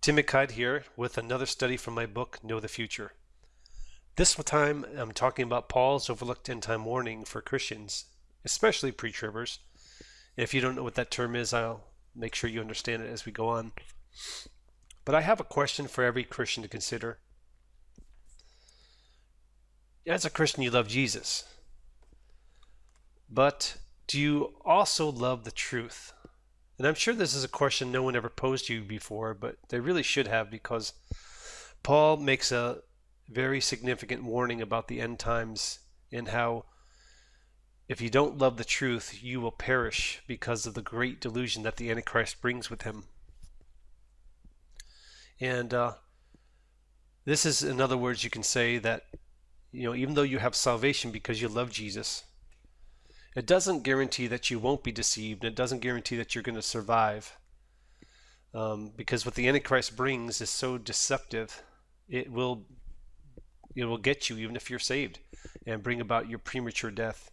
Tim McKide here with another study from my book, Know the Future. This time I'm talking about Paul's overlooked end-time warning for Christians, especially pre-tribbers. If you don't know what that term is, I'll make sure you understand it as we go on. But I have a question for every Christian to consider. As a Christian, you love Jesus. But do you also love the truth? And I'm sure this is a question no one ever posed to you before, but they really should have, because Paul makes a very significant warning about the end times and how if you don't love the truth, you will perish because of the great delusion that the Antichrist brings with him. And this is, in other words, you can say that, even though you have salvation because you love Jesus, it doesn't guarantee that you won't be deceived. It doesn't guarantee that you're going to survive, because what the Antichrist brings is so deceptive. It will get you even if you're saved and bring about your premature death.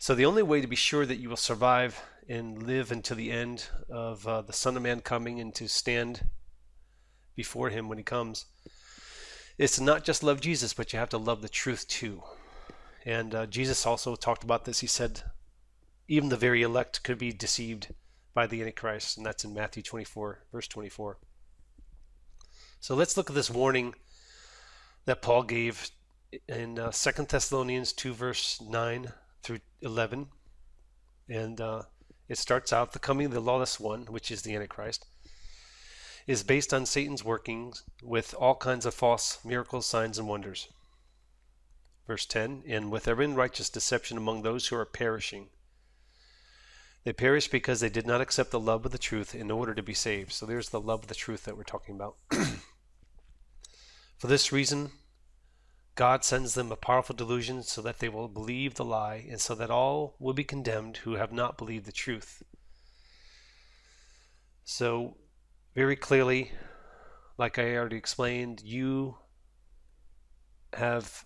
So the only way to be sure that you will survive and live until the end of the Son of Man coming and to stand before him when he comes is to not just love Jesus, but you have to love the truth too. And Jesus also talked about this. He said even the very elect could be deceived by the Antichrist, and that's in Matthew 24, verse 24. So let's look at this warning that Paul gave in 2 Thessalonians 2, verse 9 through 11. And it starts out, the coming of the lawless one, which is the Antichrist, is based on Satan's workings with all kinds of false miracles, signs, and wonders. Verse 10, and with every unrighteous deception among those who are perishing. They perish because they did not accept the love of the truth in order to be saved. So there's the love of the truth that we're talking about. For this reason, God sends them a powerful delusion so that they will believe the lie, and so that all will be condemned who have not believed the truth. So very clearly, like I already explained, you have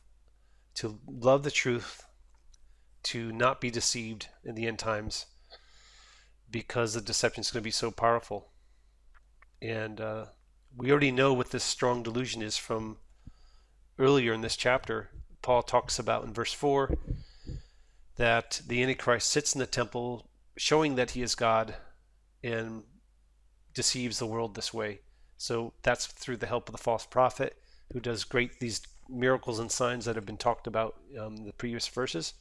to love the truth, to not be deceived in the end times, because the deception is going to be so powerful. And we already know what this strong delusion is from earlier in this chapter. Paul talks about in verse 4 that the Antichrist sits in the temple showing that he is God and deceives the world this way. So that's through the help of the false prophet who does these miracles and signs that have been talked about in the previous verses.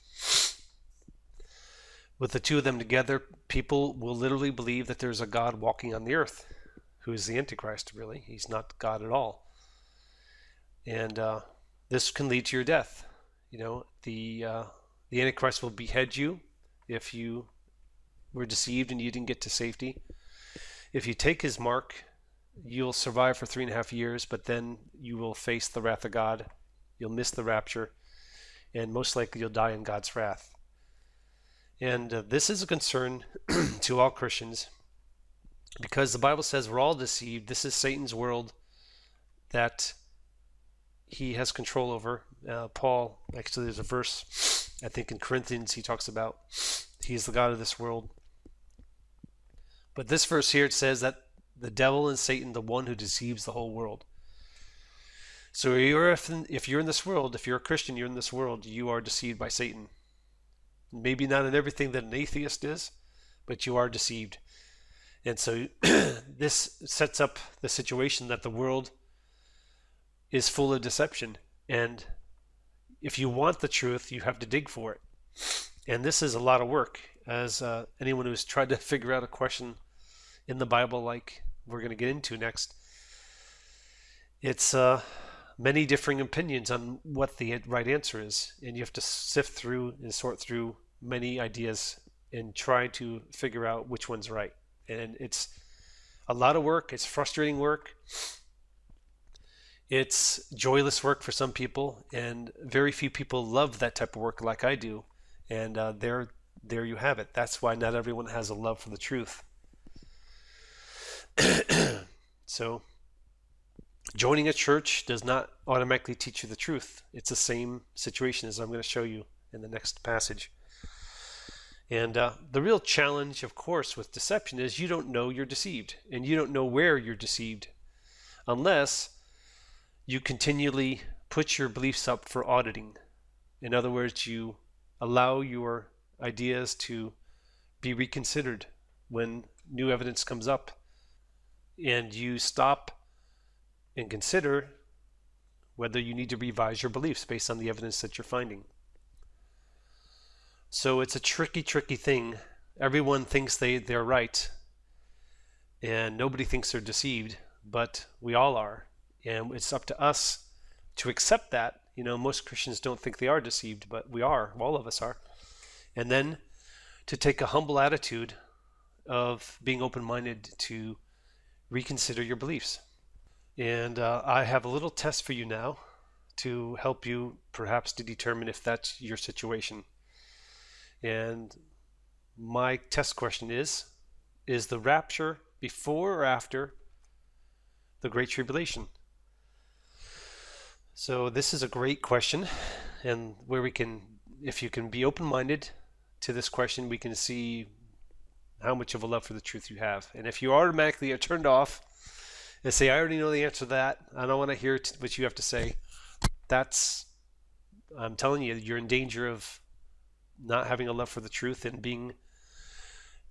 With the two of them together, people will literally believe that there's a God walking on the earth, who is the Antichrist, really. He's not God at all. And this can lead to your death. The Antichrist will behead you if you were deceived and you didn't get to safety. If you take his mark, you'll survive for 3.5 years, but then you will face the wrath of God. You'll miss the rapture, and most likely you'll die in God's wrath. And this is a concern to all Christians, because the Bible says we're all deceived. This is Satan's world that he has control over. Paul, actually there's a verse, I think in Corinthians, he talks about he's the God of this world. But this verse here, it says that the devil and Satan, the one who deceives the whole world. So if you're in this world, if you're a Christian, you're in this world, you are deceived by Satan. Maybe not in everything that an atheist is, but you are deceived. And so this sets up the situation that the world is full of deception. And if you want the truth, you have to dig for it. And this is a lot of work, as anyone who's tried to figure out a question in the Bible like we're going to get into next. It's many differing opinions on what the right answer is, and you have to sift through and sort through many ideas and try to figure out which one's right. And it's a lot of work. It's frustrating work. It's joyless work for some people, and very few people love that type of work like I do. And there you have it. That's why not everyone has a love for the truth. So joining a church does not automatically teach you the truth. It's the same situation as I'm going to show you in the next passage. And the real challenge, of course, with deception is you don't know you're deceived, and you don't know where you're deceived. unless you continually put your beliefs up for auditing. In other words, you allow your ideas to be reconsidered when new evidence comes up, and you stop and consider whether you need to revise your beliefs based on the evidence that you're finding. So it's a tricky thing. Everyone thinks they're right, and nobody thinks they're deceived, but we all are. And it's up to us to accept that. You know, most Christians don't think they are deceived, but we are. All of us are. And then to take a humble attitude of being open-minded to reconsider your beliefs. And I have a little test for you now to help you perhaps to determine if that's your situation. And my test question is the rapture before or after the Great Tribulation? So this is a great question, and where we can, if you can be open-minded to this question, we can see how much of a love for the truth you have. And if you automatically are turned off and say, I already know the answer to that, I don't want to hear what you have to say, I'm telling you, you're in danger of not having a love for the truth and being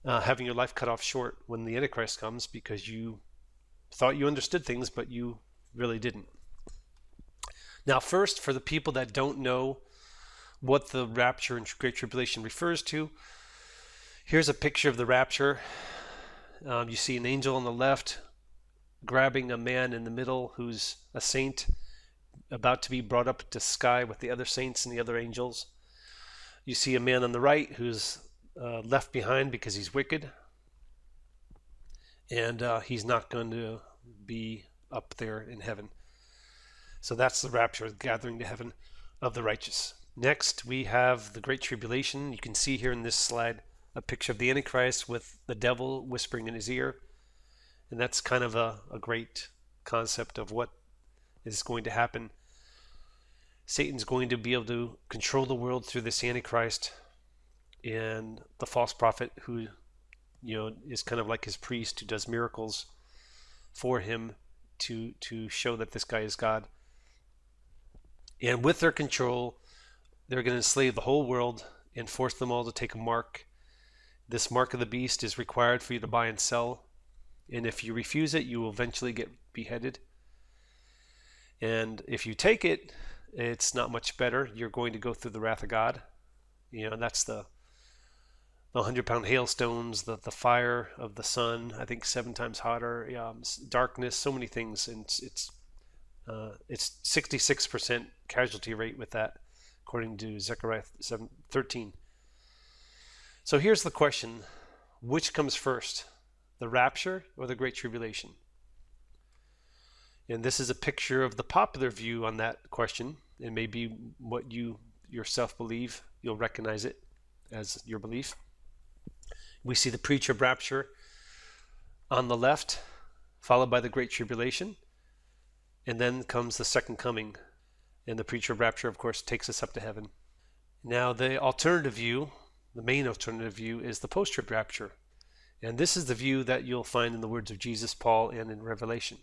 having your life cut off short when the Antichrist comes, because you thought you understood things, but you really didn't. Now, first, for the people that don't know what the rapture and Great Tribulation refers to, here's a picture of the rapture. You see an angel on the left grabbing a man in the middle who's a saint, about to be brought up to sky with the other saints and the other angels. You see a man on the right who's left behind because he's wicked, and he's not going to be up there in heaven. So that's the rapture, the gathering to heaven of the righteous. Next, we have the Great Tribulation. You can see here in this slide a picture of the Antichrist with the devil whispering in his ear. And that's kind of a great concept of what is going to happen. Satan's going to be able to control the world through this Antichrist, and the false prophet who, is kind of like his priest who does miracles for him to show that this guy is God. And with their control, they're going to enslave the whole world and force them all to take a mark. This mark of the beast is required for you to buy and sell. And if you refuse it, you will eventually get beheaded. And if you take it, it's not much better. You're going to go through the wrath of God. That's the 100-pound hailstones, the fire of the sun, I think 7 times hotter, darkness, so many things. And it's 66% casualty rate with that, according to Zechariah 7:13. So here's the question: which comes first, the rapture or the Great Tribulation? And this is a picture of the popular view on that question. It may be what you yourself believe. You'll recognize it as your belief. We see the pre-trib rapture on the left, followed by the Great Tribulation. And then comes the second coming. And the pre-trib rapture, of course, takes us up to heaven. Now, the alternative view, the main alternative view, is the post-trib rapture. And this is the view that you'll find in the words of Jesus, Paul, and in Revelation.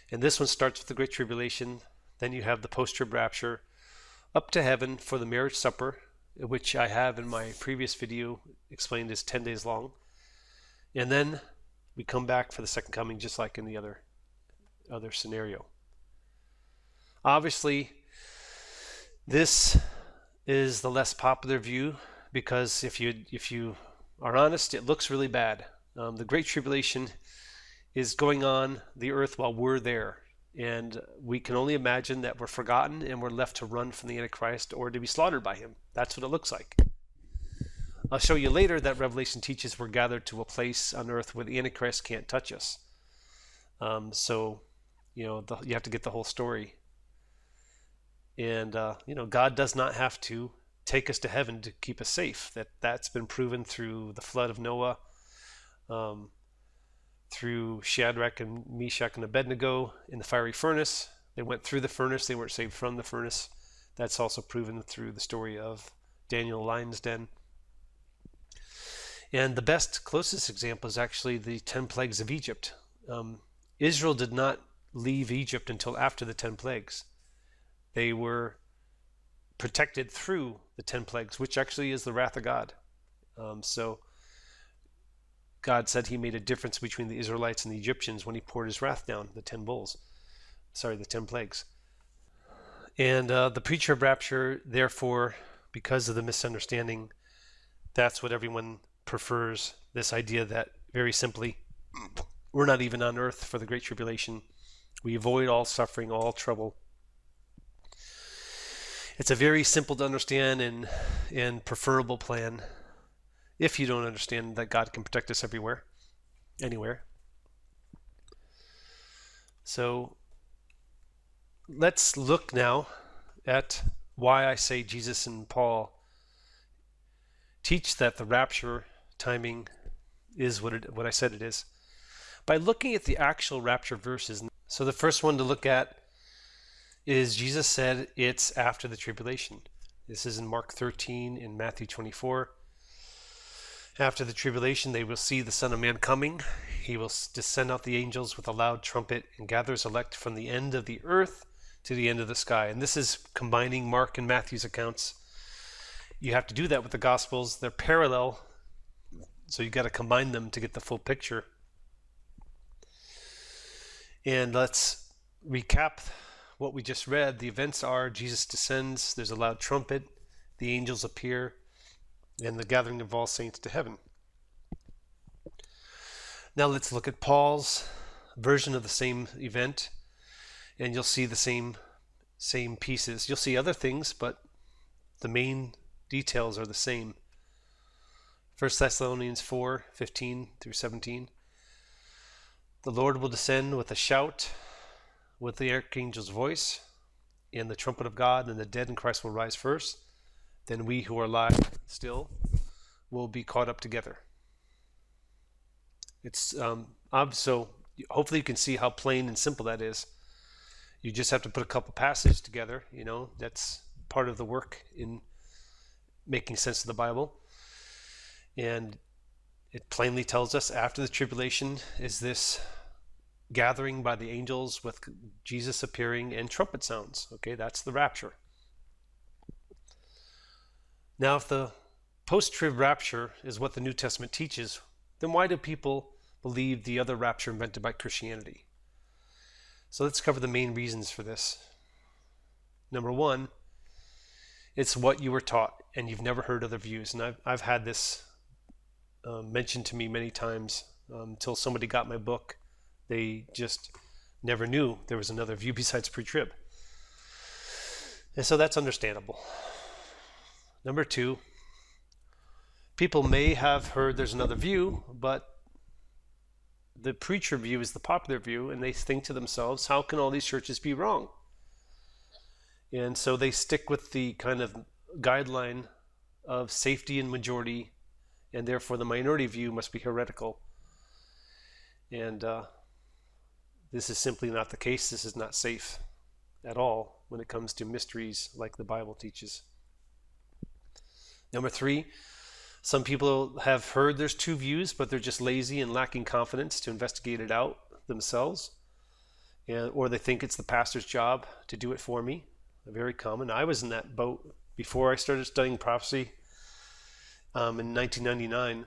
And this one starts with the Great Tribulation. Then you have the post-trib rapture up to heaven for the marriage supper, which I have in my previous video explained is 10 days long. And then we come back for the second coming, just like in the other scenario. Obviously, this is the less popular view, because if you are honest, it looks really bad. The Great Tribulation is going on the earth while we're there, and we can only imagine that we're forgotten and we're left to run from the Antichrist or to be slaughtered by him. That's what it looks like. I'll show you later that Revelation teaches we're gathered to a place on earth where the Antichrist can't touch us. So you have to get the whole story. And God does not have to take us to heaven to keep us safe. That's been proven through the flood of Noah, through Shadrach and Meshach and Abednego in the fiery furnace. They went through the furnace. They weren't saved from the furnace. That's also proven through the story of Daniel, lion's den. And the closest example is actually the 10 plagues of Egypt. Israel did not leave Egypt until after the 10 plagues. They were protected through the 10 plagues, which actually is the wrath of God. So God said he made a difference between the Israelites and the Egyptians when he poured his wrath down, the 10 plagues. And the pre-trib rapture, therefore, because of the misunderstanding, that's what everyone prefers, this idea that, very simply, we're not even on earth for the Great Tribulation. We avoid all suffering, all trouble. It's a very simple to understand and preferable plan if you don't understand that God can protect us everywhere, anywhere. So let's look now at why I say Jesus and Paul teach that the rapture timing is what I said it is, by looking at the actual rapture verses. So the first one to look at is Jesus said it's after the tribulation. This is in Mark 13, in Matthew 24. After the tribulation, they will see the Son of Man coming. He will send out the angels with a loud trumpet and gather his elect from the end of the earth to the end of the sky. And this is combining Mark and Matthew's accounts. You have to do that with the Gospels. They're parallel, so you've got to combine them to get the full picture. And let's recap what we just read. The events are Jesus descends, there's a loud trumpet, the angels appear, and the gathering of all saints to heaven. Now let's look at Paul's version of the same event, and you'll see the same pieces. You'll see other things, but the main details are the same. 1 Thessalonians 4:15 through 17. The Lord will descend with a shout, with the archangel's voice, and the trumpet of God, and the dead in Christ will rise first. Then we who are alive still will be caught up together. It's so hopefully you can see how plain and simple that is. You just have to put a couple passages together. That's part of the work in making sense of the Bible. And it plainly tells us after the tribulation is this gathering by the angels with Jesus appearing and trumpet sounds. Okay, that's the rapture. Now, if the post-trib rapture is what the New Testament teaches, then why do people believe the other rapture invented by Christianity? So let's cover the main reasons for this. Number one, it's what you were taught, and you've never heard other views. And I've had this mentioned to me many times until somebody got my book. They just never knew there was another view besides pre-trib. And so that's understandable. Number two, people may have heard there's another view, but the pre-trib view is the popular view, and they think to themselves, how can all these churches be wrong? And so they stick with the kind of guideline of safety and majority, and therefore the minority view must be heretical. And this is simply not the case. This is not safe at all when it comes to mysteries like the Bible teaches. Number three, some people have heard there's two views, but they're just lazy and lacking confidence to investigate it out themselves. Or they think it's the pastor's job to do it for me. Very common. I was in that boat before I started studying prophecy in 1999.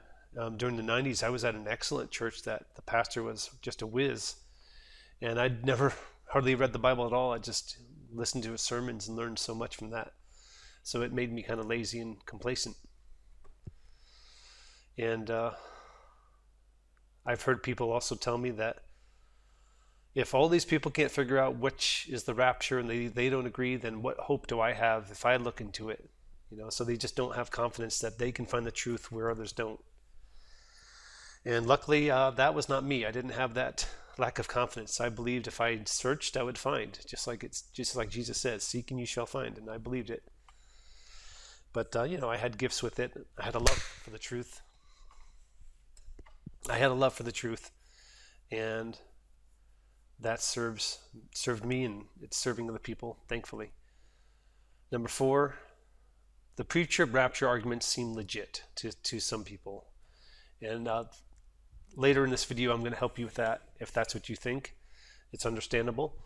During the 90s, I was at an excellent church that the pastor was just a whiz. And I'd never hardly read the Bible at all. I just listened to his sermons and learned so much from that. So it made me kind of lazy and complacent. And I've heard people also tell me that if all these people can't figure out which is the rapture and they don't agree, then what hope do I have if I look into it? So they just don't have confidence that they can find the truth where others don't. And luckily, that was not me. I didn't have that lack of confidence. I believed if I searched, I would find, just like Jesus says, seek and you shall find, and I believed it. But I had gifts with it. I had a love for the truth. And that served me, and it's serving other people, thankfully. Number four, the pre-trib rapture arguments seem legit to some people. And later in this video, I'm going to help you with that, if that's what you think. It's understandable.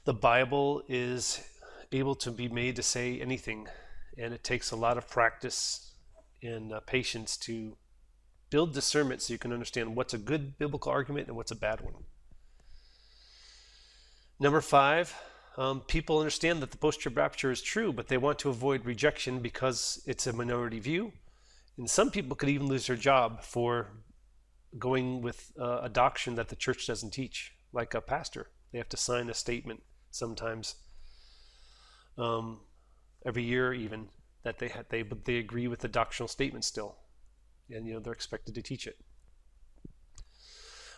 The Bible is able to be made to say anything, and it takes a lot of practice and patience to build discernment so you can understand what's a good biblical argument and what's a bad one. Number 5, people understand that the post-trib rapture is true, but they want to avoid rejection because it's a minority view. And some people could even lose their job for going with a doctrine that the church doesn't teach, like a pastor. They have to sign a statement sometimes, every year even, that they agree with the doctrinal statement still, and they're expected to teach it.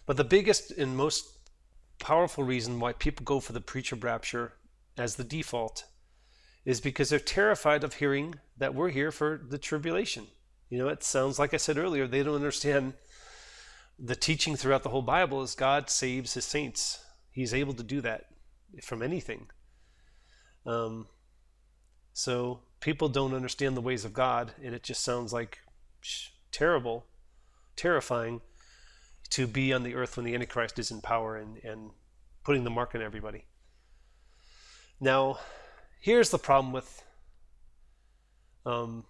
But the biggest and most powerful reason why people go for the pre-trib rapture as the default is because they're terrified of hearing that we're here for the tribulation. It sounds like I said earlier, they don't understand the teaching throughout the whole Bible is God saves his saints. He's able to do that from anything. So people don't understand the ways of God, and it just sounds like terrible, terrifying to be on the earth when the Antichrist is in power and putting the mark on everybody. Now, here's the problem with, I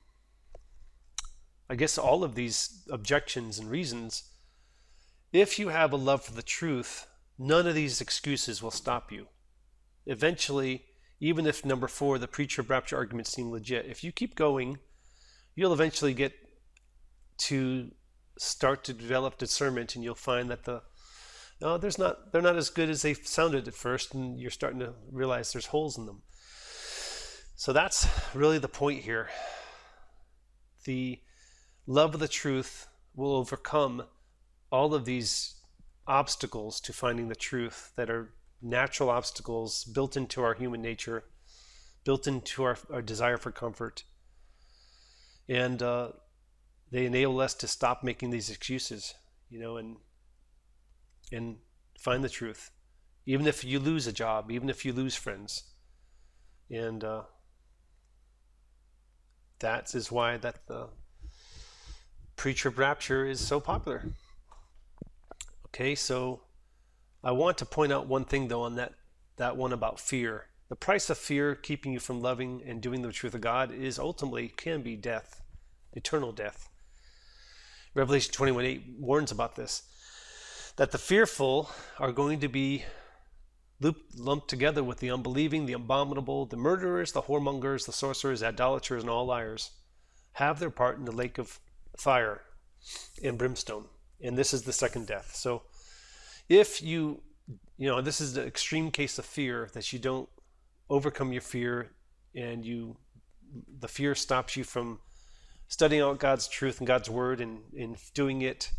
guess, all of these objections and reasons. If you have a love for the truth, none of these excuses will stop you. Eventually, even if number 4, the pre-trib rapture arguments seem legit, if you keep going, you'll eventually get to start to develop discernment, and you'll find that they're not as good as they sounded at first, and you're starting to realize there's holes in them. So that's really the point here. The love of the truth will overcome all of these obstacles to finding the truth that are natural obstacles built into our human nature, built into our desire for comfort. And they enable us to stop making these excuses, and find the truth, even if you lose a job, even if you lose friends. And that is why that the pre-trib rapture is so popular. Okay, so I want to point out one thing though on that one about fear. The price of fear keeping you from loving and doing the truth of God is ultimately can be death, eternal death. Revelation 21:8 warns about this, that the fearful are going to be lumped together with the unbelieving, the abominable, the murderers, the whoremongers, the sorcerers, idolaters, and all liars have their part in the lake of fire and brimstone. And this is the second death. So if this is the extreme case of fear, that you don't overcome your fear, and the fear stops you from studying out God's truth and God's word and doing it.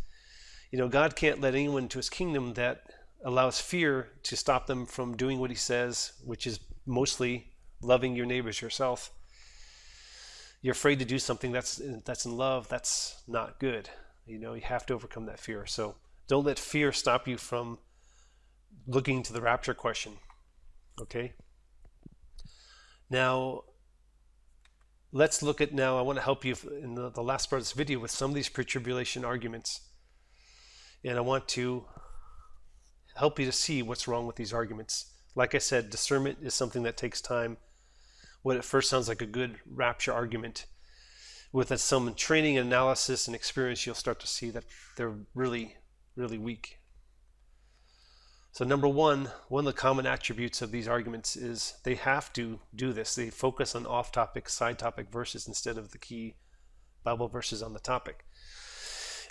God can't let anyone into his kingdom that allows fear to stop them from doing what he says, which is mostly loving your neighbors yourself. You're afraid to do something that's in love, that's not good. You have to overcome that fear. So don't let fear stop you from looking to the rapture question. Okay? Now, let's look at I want to help you in the last part of this video with some of these pre-tribulation arguments. And I want to help you to see what's wrong with these arguments. Like I said, discernment is something that takes time. What at first sounds like a good rapture argument, with some training, analysis, and experience, you'll start to see that they're really, really weak. So number one of the common attributes of these arguments is they have to do this. They focus on off-topic, side-topic verses instead of the key Bible verses on the topic.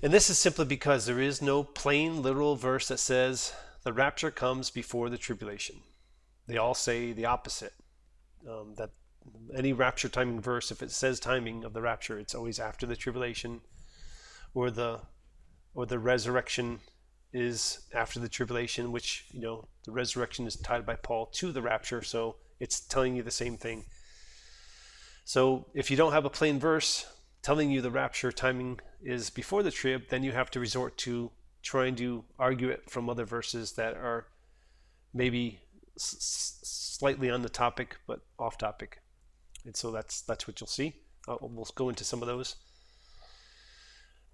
And this is simply because there is no plain, literal verse that says the rapture comes before the tribulation. They all say the opposite. That any rapture timing verse, if it says timing of the rapture, it's always after the tribulation, or the resurrection is after the tribulation, which, the resurrection is tied by Paul to the rapture, so it's telling you the same thing. So if you don't have a plain verse telling you the rapture timing is before the trib, then you have to resort to trying to argue it from other verses that are maybe slightly on the topic but off topic. And so that's what you'll see. We'll go into some of those.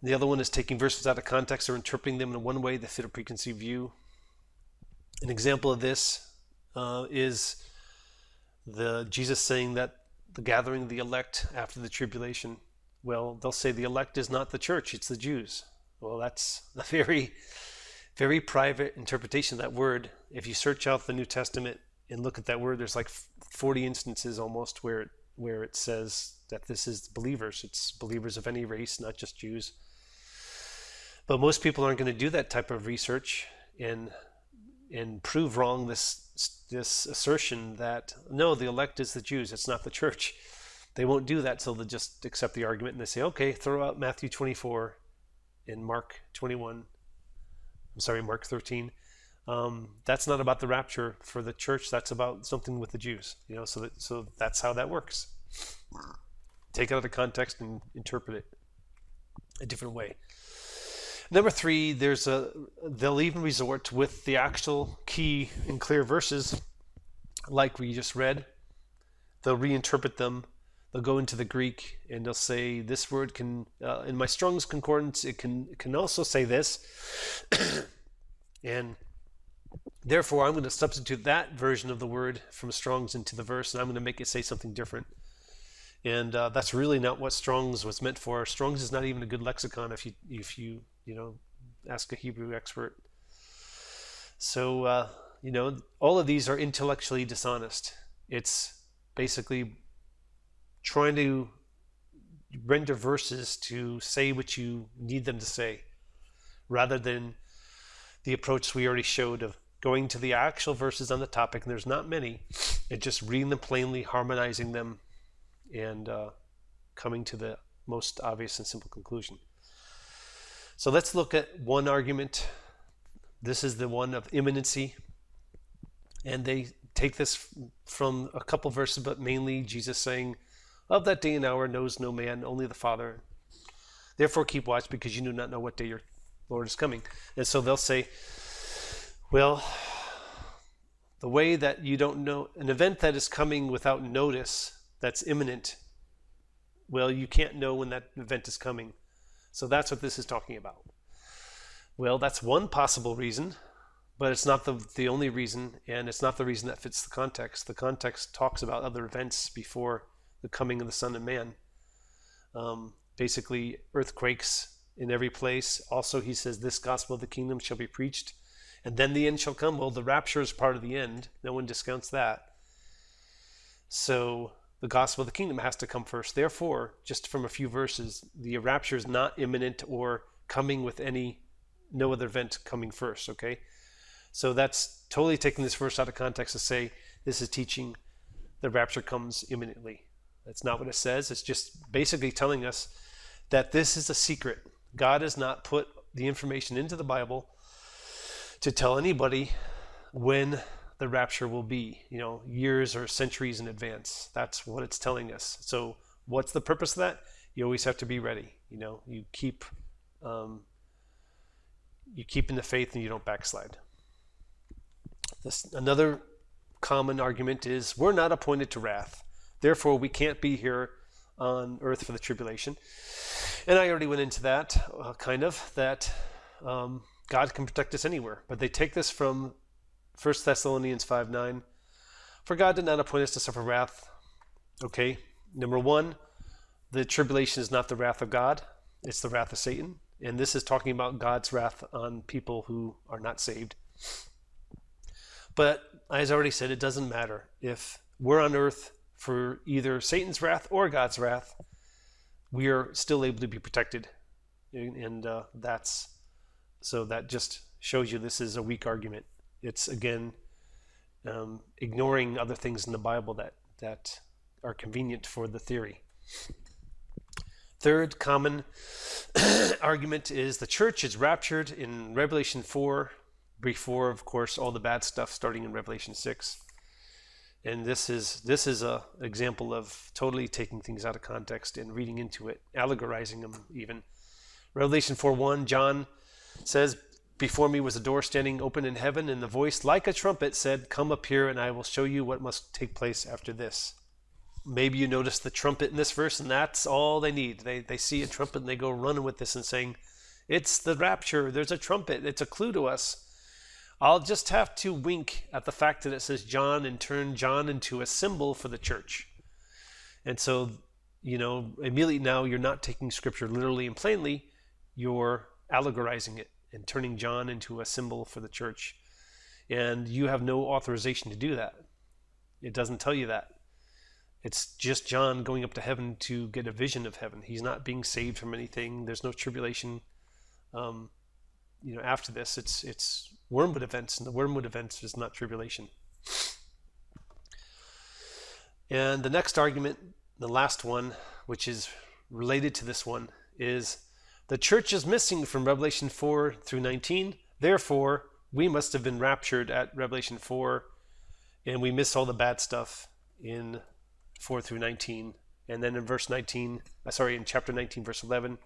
The other one is taking verses out of context or interpreting them in one way that fit a preconceived view. An example of this is Jesus saying that the gathering of the elect after the tribulation. Well, they'll say the elect is not the church, it's the Jews. Well, that's a very, very private interpretation of that word. If you search out the New Testament and look at that word, there's like 40 instances almost where it says that this is believers. It's believers of any race, not just Jews. But most people aren't going to do that type of research and prove wrong this assertion that no, the elect is the Jews, it's not the church. They won't do that, so they'll just accept the argument and they say, okay, throw out Matthew 24 and Mark 21. I'm sorry, Mark 13. That's not about the rapture for the church. That's about something with the Jews. So that's how that works. Take it out of context and interpret it a different way. Number 3, they'll even resort with the actual key and clear verses, like we just read. They'll reinterpret them. They'll go into the Greek and they'll say this word can, in my Strong's Concordance, it can also say this, and therefore I'm going to substitute that version of the word from Strong's into the verse, and I'm going to make it say something different. And that's really not what Strong's was meant for. Strong's is not even a good lexicon if you ask a Hebrew expert. So all of these are intellectually dishonest. It's basically trying to render verses to say what you need them to say, rather than the approach we already showed of going to the actual verses on the topic, and there's not many, and just reading them plainly, harmonizing them, and coming to the most obvious and simple conclusion. So let's look at one argument. This is the one of imminency, and they take this from a couple verses, but mainly Jesus saying, of that day and hour knows no man, only the Father. Therefore keep watch, because you do not know what day your Lord is coming. And so they'll say, well, the way that you don't know, an event that is coming without notice, that's imminent, well, you can't know when that event is coming. So that's what this is talking about. Well, that's one possible reason, but it's not the only reason, and it's not the reason that fits the context. The context talks about other events before the coming of the Son of Man. Basically, earthquakes in every place. Also, he says, this gospel of the kingdom shall be preached, and then the end shall come. Well, the rapture is part of the end. No one discounts that. So the gospel of the kingdom has to come first. Therefore, just from a few verses, the rapture is not imminent or coming with no other event coming first, okay? So that's totally taking this verse out of context to say this is teaching the rapture comes imminently. That's not what it says. It's just basically telling us that this is a secret. God has not put the information into the Bible to tell anybody when the rapture will be, years or centuries in advance. That's what it's telling us. So what's the purpose of that? You always have to be ready. You keep in the faith and you don't backslide. Another common argument is we're not appointed to wrath. Therefore, we can't be here on earth for the tribulation. And I already went into that, that God can protect us anywhere. But they take this from 1 Thessalonians 5:9. For God did not appoint us to suffer wrath. Okay, number 1, the tribulation is not the wrath of God. It's the wrath of Satan. And this is talking about God's wrath on people who are not saved. But as I already said, it doesn't matter. If we're on earth for either Satan's wrath or God's wrath, we are still able to be protected. And that just shows you this is a weak argument. It's, again, ignoring other things in the Bible that are convenient for the theory. Third common argument is the church is raptured in Revelation 4, before, of course, all the bad stuff starting in Revelation 6. And this is a example of totally taking things out of context and reading into it, allegorizing them even. Revelation 4:1, John says, before me was a door standing open in heaven, and the voice like a trumpet said, come up here and I will show you what must take place after this. Maybe you notice the trumpet in this verse, and that's all they need. They see a trumpet and they go running with this and saying, it's the rapture, there's a trumpet, it's a clue to us. I'll just have to wink at the fact that it says John and turn John into a symbol for the church. And so, immediately now you're not taking scripture literally and plainly, you're allegorizing it and turning John into a symbol for the church. And you have no authorization to do that. It doesn't tell you that. It's just John going up to heaven to get a vision of heaven. He's not being saved from anything. There's no tribulation. After this, it's wormwood events, and the wormwood events is not tribulation. And the next argument, the last one, which is related to this one, is the church is missing from Revelation 4 through 19. Therefore, we must have been raptured at Revelation 4, and we miss all the bad stuff in 4 through 19. And then in in chapter 19, verse 11,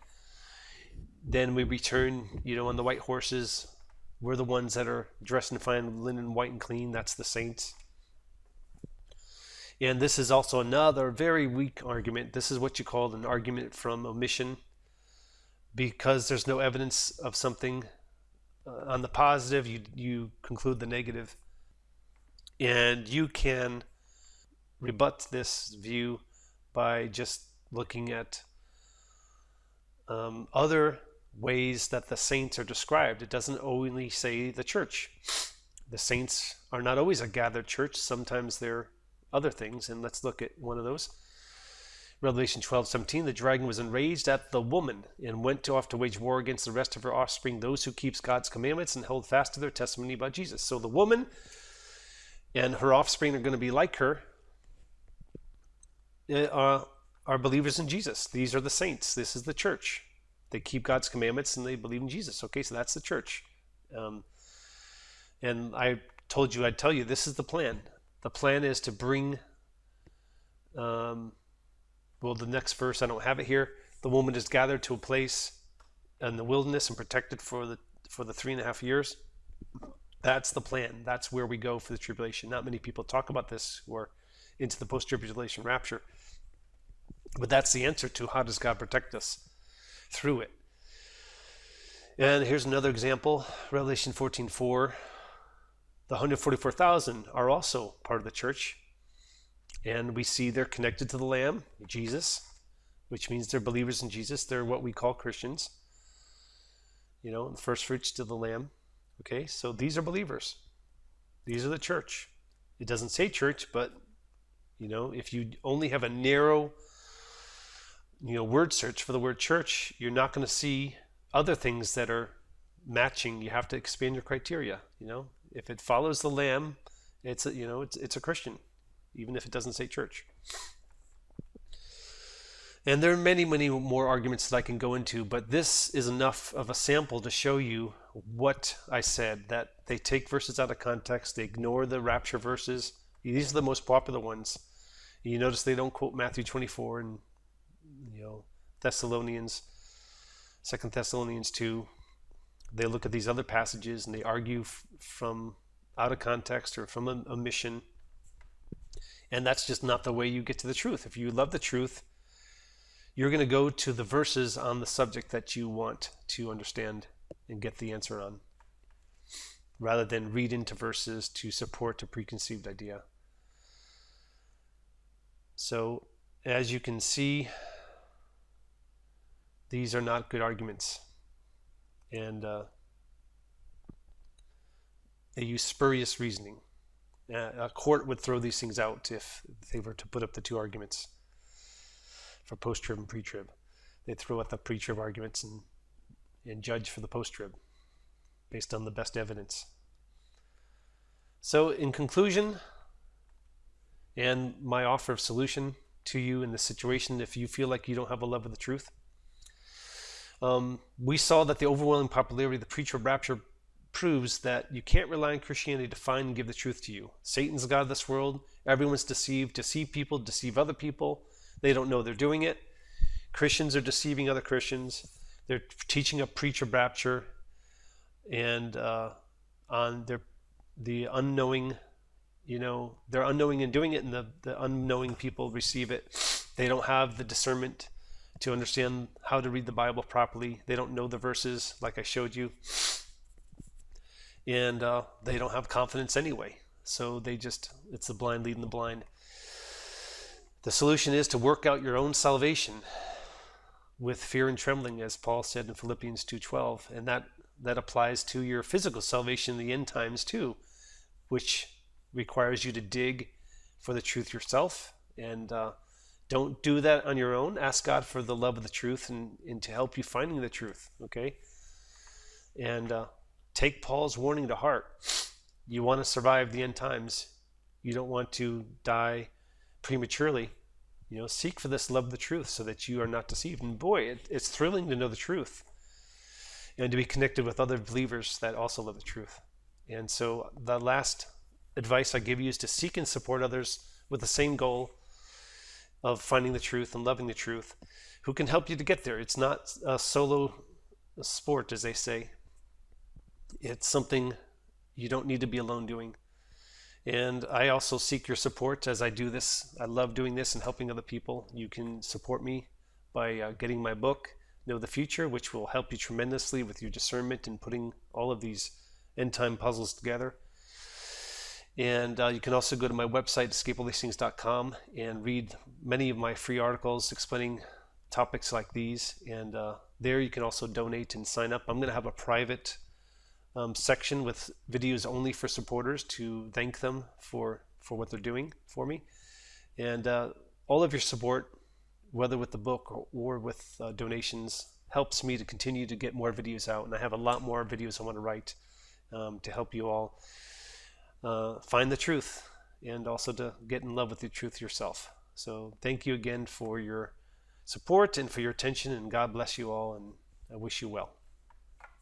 then we return, on the white horses. We're the ones that are dressed in fine linen, white and clean. That's the saints. And this is also another very weak argument. This is what you call an argument from omission, because there's no evidence of something on the positive, you conclude the negative. And you can rebut this view by just looking at other ways that the saints are described. It doesn't only say the church. The saints are not always a gathered church. Sometimes they're other things, and let's look at one of those. Revelation 12:17, the dragon was enraged at the woman and went off to wage war against the rest of her offspring, those who keeps God's commandments and hold fast to their testimony about Jesus. So the woman and her offspring are going to be like her, are believers in Jesus. These are the saints. This is the church. They keep God's commandments and they believe in Jesus. Okay, so that's the church. And I told you I'd tell you, this is the plan. The plan is to bring, the next verse, I don't have it here. The woman is gathered to a place in the wilderness and protected for the 3.5 years. That's the plan. That's where we go for the tribulation. Not many people talk about this who are into the post-tribulation rapture. But that's the answer to how does God protect us through it. And here's another example, Revelation 14:4. The 144,000 are also part of the church. And we see they're connected to the Lamb, Jesus, which means they're believers in Jesus. They're what we call Christians. The first fruits to the Lamb. Okay, so these are believers. These are the church. It doesn't say church, but, if you only have a narrow, word search for the word church, you're not going to see other things that are matching. You have to expand your criteria. If it follows the Lamb, it's a Christian, even if it doesn't say church. And there are many, many more arguments that I can go into, but this is enough of a sample to show you what I said, that they take verses out of context, they ignore the rapture verses. These are the most popular ones. You notice they don't quote Matthew 24 and Thessalonians, 2 Thessalonians 2. They look at these other passages and they argue from out of context or from a omission. And that's just not the way you get to the truth. If you love the truth, you're going to go to the verses on the subject that you want to understand and get the answer on, rather than read into verses to support a preconceived idea. So, as you can see, these are not good arguments. And they use spurious reasoning. A court would throw these things out if they were to put up the two arguments for post-trib and pre-trib. They'd throw out the pre-trib arguments and judge for the post-trib based on the best evidence. So in conclusion, and my offer of solution to you in this situation, if you feel like you don't have a love of the truth, we saw that the overwhelming popularity of the pre-trib rapture proves that you can't rely on Christianity to find and give the truth to you. Satan's the god of this world. Everyone's deceived. Deceive people, deceive other people. They don't know they're doing it. Christians are deceiving other Christians. They're teaching a pre-trib rapture, and on the unknowing, they're unknowing in doing it, and the unknowing people receive it. They don't have the discernment to understand how to read the Bible properly. They don't know the verses like I showed you. and they don't have confidence anyway. So it's the blind leading the blind. The solution is to work out your own salvation with fear and trembling, as Paul said in Philippians 2:12, and that applies to your physical salvation in the end times too, which requires you to dig for the truth yourself, and don't do that on your own. Ask God for the love of the truth and to help you finding the truth, okay? And take Paul's warning to heart. You want to survive the end times. You don't want to die prematurely. Seek for this love of the truth so that you are not deceived. And boy, it's thrilling to know the truth and to be connected with other believers that also love the truth. And so the last advice I give you is to seek and support others with the same goal of finding the truth and loving the truth, who can help you to get there. It's not a solo sport, as they say. It's something you don't need to be alone doing. And I also seek your support as I do this. I love doing this and helping other people. You can support me by getting my book, Know the Future, which will help you tremendously with your discernment and putting all of these end time puzzles together. And you can also go to my website, escapeallthesethings.com, and read many of my free articles explaining topics like these. And there you can also donate and sign up. I'm going to have a private section with videos only for supporters to thank them for what they're doing for me. And all of your support, whether with the book or with donations, helps me to continue to get more videos out. And I have a lot more videos I want to write to help you all find the truth and also to get in love with the truth yourself. So thank you again for your support and for your attention, and God bless you all, and I wish you well.